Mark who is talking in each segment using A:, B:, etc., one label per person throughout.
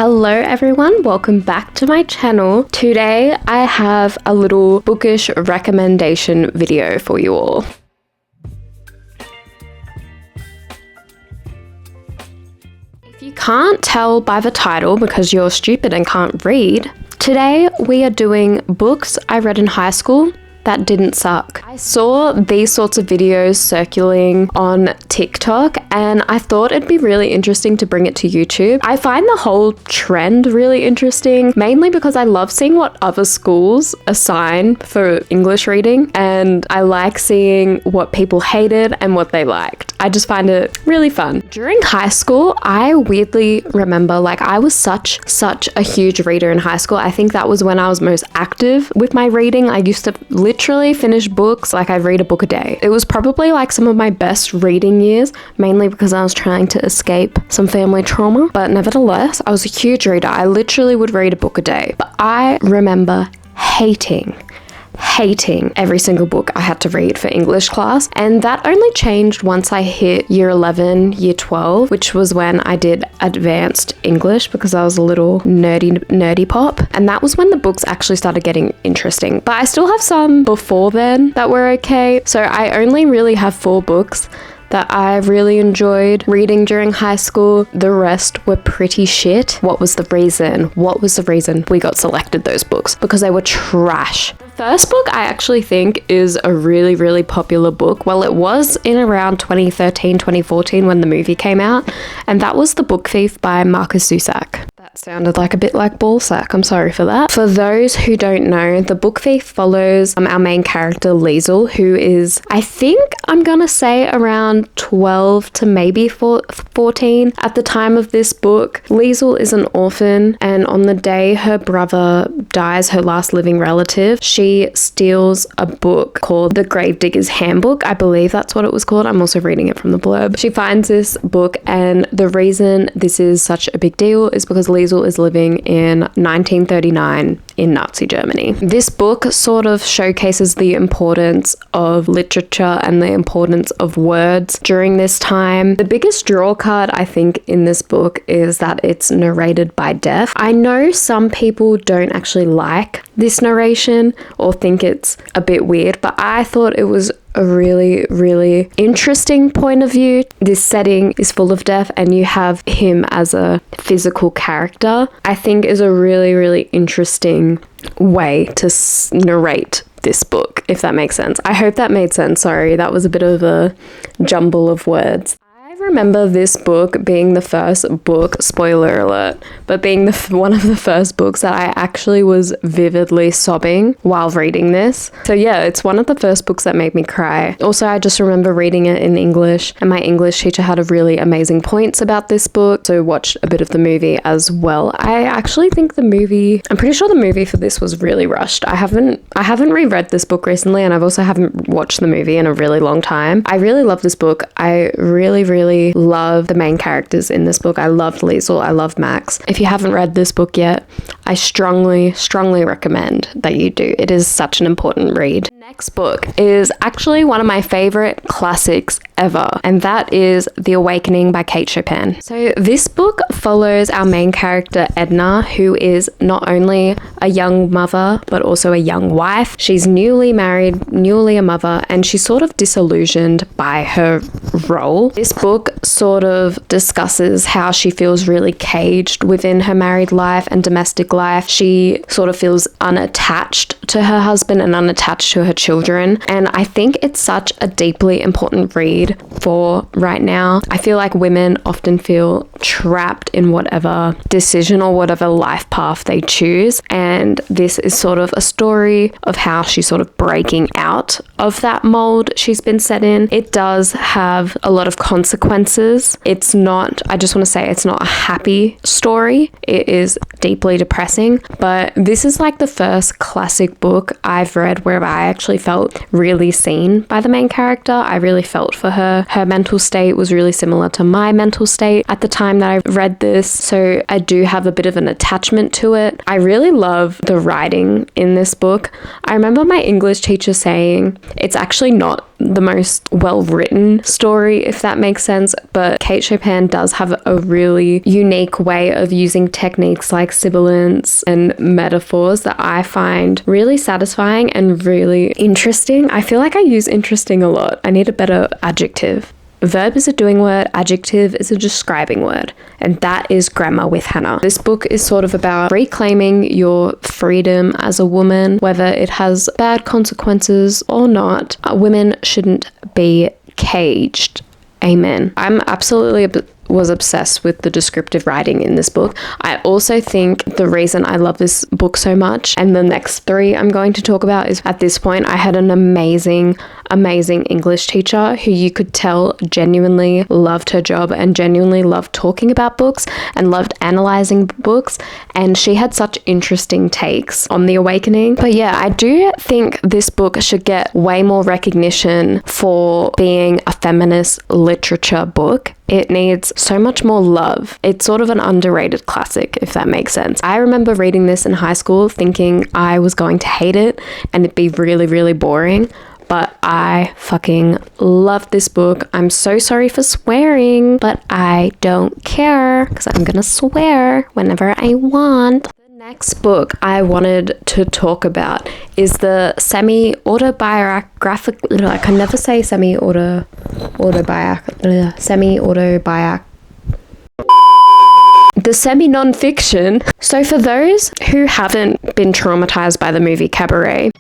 A: Hello everyone, welcome back to my channel. Today I have a little bookish recommendation video for you all. If you can't tell by the title because you're stupid and can't read, today we are doing books I read in high school that didn't suck. I saw these sorts of videos circulating on TikTok and I thought it'd be really interesting to bring it to YouTube. I find the whole trend really interesting, mainly because I love seeing what other schools assign for English reading, and I like seeing what people hated and what they liked. I just find it really fun. During high school, I weirdly remember I was such a huge reader in high school. I think that was when I was most active with my reading. I used to literally finish books, I'd read a book a day. It was probably some of my best reading years, mainly because I was trying to escape some family trauma. But nevertheless, I was a huge reader. I literally would read a book a day. But I remember hating every single book I had to read for English class, and that only changed once I hit year 11, year 12, which was when I did advanced English because I was a little nerdy pop, and that was when the books actually started getting interesting. But I still have some before then that were okay, so I only really have 4 books that I really enjoyed reading during high school. The rest were pretty shit. What was the reason? What was the reason we got selected those books? Because they were trash. The first book I actually think is a really popular book. Well, it was in around 2013, 2014 when the movie came out, and that was The Book Thief by Markus Zusak. That sounded a bit like ballsack. I'm sorry for that. For those who don't know, The Book Thief follows our main character Liesl, who is, I think I'm gonna say around 12 to maybe 14 at the time of this book. Liesl is an orphan, and on the day her brother dies, her last living relative, she steals a book called The Gravedigger's Handbook. I believe that's what it was called. I'm also reading it from the blurb. She finds this book, and the reason this is such a big deal is because Liesl is living in 1939 in Nazi Germany. This book sort of showcases the importance of literature and the importance of words during this time. The biggest draw card I think in this book is that it's narrated by deaf. I know some people don't actually like this narration or think it's a bit weird, but I thought it was a really interesting point of view. This setting is full of deaf and you have him as a physical character. I think is a really interesting way to narrate this book, if that makes sense. I hope that made sense. Sorry, that was a bit of a jumble of words. I remember this book being the first book, spoiler alert, but being one of the first books that I actually was vividly sobbing while reading this. So yeah, it's one of the first books that made me cry. Also, I just remember reading it in English, and my English teacher had a really amazing points about this book, so watched a bit of the movie as well. I actually think I'm pretty sure the movie for this was really rushed. I haven't reread this book recently, and I've also haven't watched the movie in a really long time. I really love this book. I really love the main characters in this book. I loved Liesl. I love Max. If you haven't read this book yet, I strongly recommend that you do. It is such an important read. The next book is actually one of my favorite classics ever, and that is The Awakening by Kate Chopin. So this book follows our main character Edna, who is not only a young mother but also a young wife. She's newly married, newly a mother, and she's sort of disillusioned by her role. This book sort of discusses how she feels really caged within her married life and domestic life. She sort of feels unattached to her husband and unattached to her children, and I think it's such a deeply important read for right now. I feel like women often feel trapped in whatever decision or whatever life path they choose, and this is sort of a story of how she's sort of breaking out of that mold she's been set in. It does have a lot of consequences. It's not a happy story. It is deeply depressing, but this is the first classic book I've read where I actually felt really seen by the main character. I really felt for her. Her mental state was really similar to my mental state at the time that I read this, so I do have a bit of an attachment to it. I really love the writing in this book. I remember my English teacher saying it's actually not the most well-written story, if that makes sense, but Kate Chopin does have a really unique way of using techniques like sibilance and metaphors that I find really satisfying and really interesting. I feel like I use interesting a lot. I need a better adjective. Verb is a doing word, adjective is a describing word, and that is Grammar with Hannah. This book is sort of about reclaiming your freedom as a woman, whether it has bad consequences or not. Women shouldn't be caged. Amen. I'm absolutely was obsessed with the descriptive writing in this book. I also think the reason I love this book so much, and the next three I'm going to talk about, is at this point I had an amazing English teacher who you could tell genuinely loved her job and genuinely loved talking about books and loved analyzing books, and she had such interesting takes on The Awakening. But yeah, I do think this book should get way more recognition for being a feminist literature book. It needs so much more love. It's sort of an underrated classic, if that makes sense. I remember reading this in high school thinking I was going to hate it and it'd be really, really boring. But I fucking love this book. I'm so sorry for swearing, but I don't care because I'm gonna swear whenever I want. Next book I wanted to talk about is the semi-autobiographical, I can never say the semi-non-fiction. So for those who haven't been traumatized by the movie Cabaret,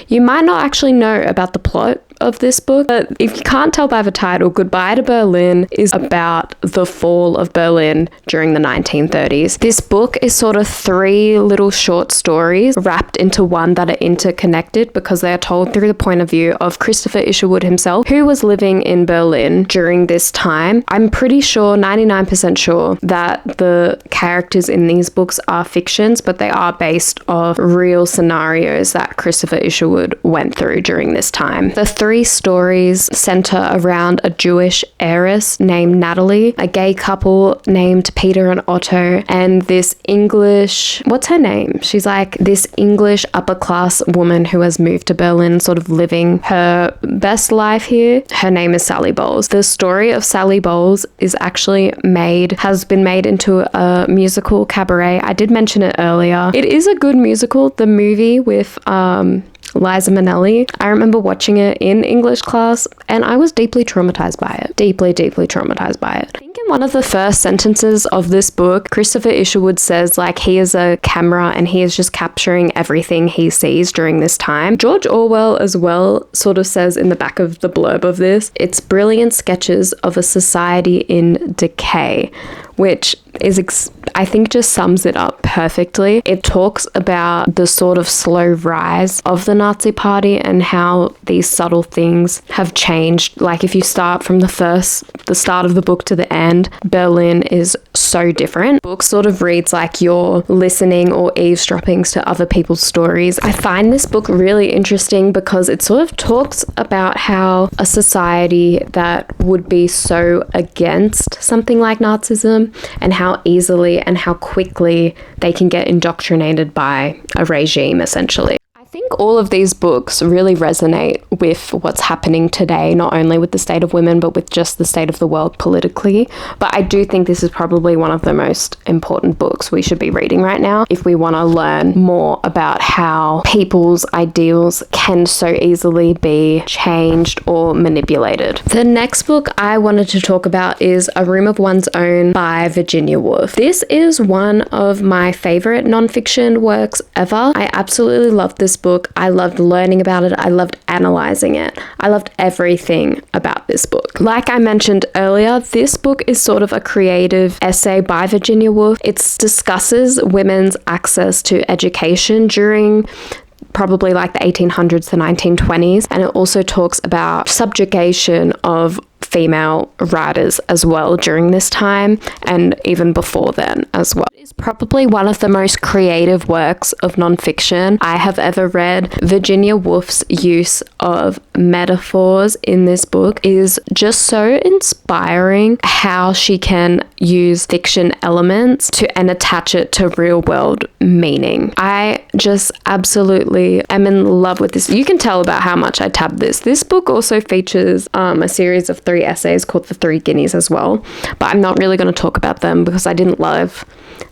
A: you might not actually know about the plot of this book, but if you can't tell by the title, Goodbye to Berlin is about the fall of Berlin during the 1930s. This book is sort of three little short stories wrapped into one that are interconnected because they are told through the point of view of Christopher Isherwood himself, who was living in Berlin during this time. I'm pretty sure, 99% sure, that the characters in these books are fictions, but they are based off real scenarios that Christopher Isherwood went through during this time. The three stories center around a Jewish heiress named Natalie, a gay couple named Peter and Otto, and this English, what's her name? She's like this English upper class woman who has moved to Berlin, sort of living her best life here. Her name is Sally Bowles. The story of Sally Bowles has been made into a musical, Cabaret. I did mention it earlier. It is a good musical. The movie with Liza Minnelli, I remember watching it in English class and I was deeply traumatized by it. Deeply traumatized by it. I think in one of the first sentences of this book, Christopher Isherwood says like he is a camera and he is just capturing everything he sees during this time. George Orwell as well sort of says in the back of the blurb of this, it's brilliant sketches of a society in decay, which is, I think, just sums it up perfectly. It talks about the sort of slow rise of the Nazi Party and how these subtle things have changed. Like if you start from the start of the book to the end, Berlin is so different. The book sort of reads like you're listening or eavesdropping to other people's stories. I find this book really interesting because it sort of talks about how a society that would be so against something like Nazism and how easily and how quickly they can get indoctrinated by a regime, essentially. I think all of these books really resonate with what's happening today, not only with the state of women, but with just the state of the world politically. But I do think this is probably one of the most important books we should be reading right now if we want to learn more about how people's ideals can so easily be changed or manipulated. The next book I wanted to talk about is A Room of One's Own by Virginia Woolf. This is one of my favorite nonfiction works ever. I absolutely love this book. I loved learning about it. I loved analyzing it. I loved everything about this book. Like I mentioned earlier, this book is sort of a creative essay by Virginia Woolf. It discusses women's access to education during probably like the 1800s to 1920s, and it also talks about subjugation of female writers as well during this time and even before then as well. It is probably one of the most creative works of nonfiction I have ever read. Virginia Woolf's use of metaphors in this book is just so inspiring, how she can use fiction elements and attach it to real world meaning. I just absolutely am in love with this. You can tell about how much I tabbed this. This book also features a series of 3 essays called The Three Guineas as well, but I'm not really going to talk about them because I didn't love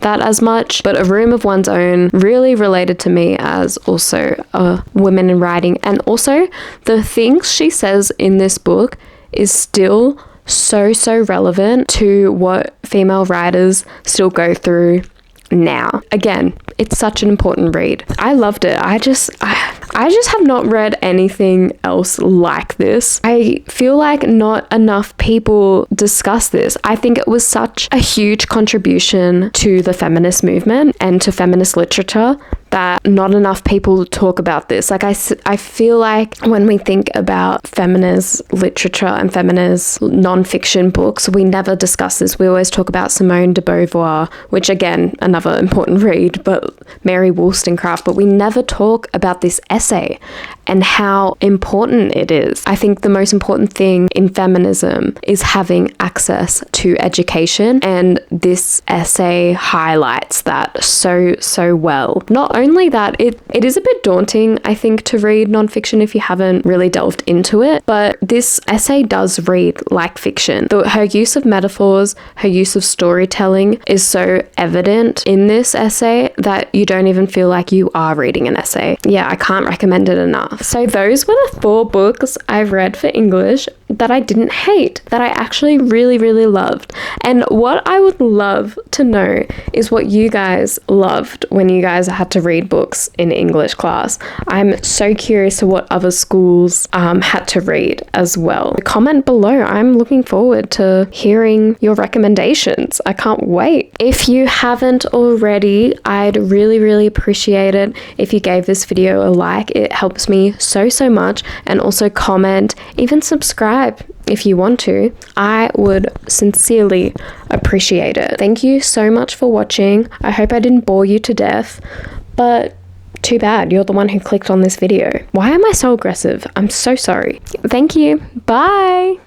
A: that as much. But A Room of One's Own really related to me as also a woman in writing, and also the things she says in this book is still so relevant to what female writers still go through now. Again, it's such an important read. I loved it. I just have not read anything else like this. I feel like not enough people discuss this. I think it was such a huge contribution to the feminist movement and to feminist literature that not enough people talk about this. Like I feel like when we think about feminist literature and feminist nonfiction books, we never discuss this. We always talk about Simone de Beauvoir, which again, another important read, but Mary Wollstonecraft, but we never talk about this essay and how important it is. I think the most important thing in feminism is having access to education, and this essay highlights that so well. Not only that, it is a bit daunting, I think, to read nonfiction if you haven't really delved into it, but this essay does read like fiction. Her use of metaphors, her use of storytelling is so evident in this essay that you don't even feel like you are reading an essay. Yeah, I can't recommend it enough. So those were the 4 books I've read for English that I didn't hate, that I actually really loved. And what I would love to know is what you guys loved when you guys had to read books in English class. I'm so curious to what other schools had to read as well. Comment below. I'm looking forward to hearing your recommendations. I can't wait. If you haven't already, I'd really appreciate it if you gave this video a like. It helps me so much. And also comment, even subscribe if you want to. I would sincerely appreciate it. Thank you so much for watching. I hope I didn't bore you to death, but too bad, you're the one who clicked on this video. Why am I so aggressive? I'm so sorry. Thank you. Bye.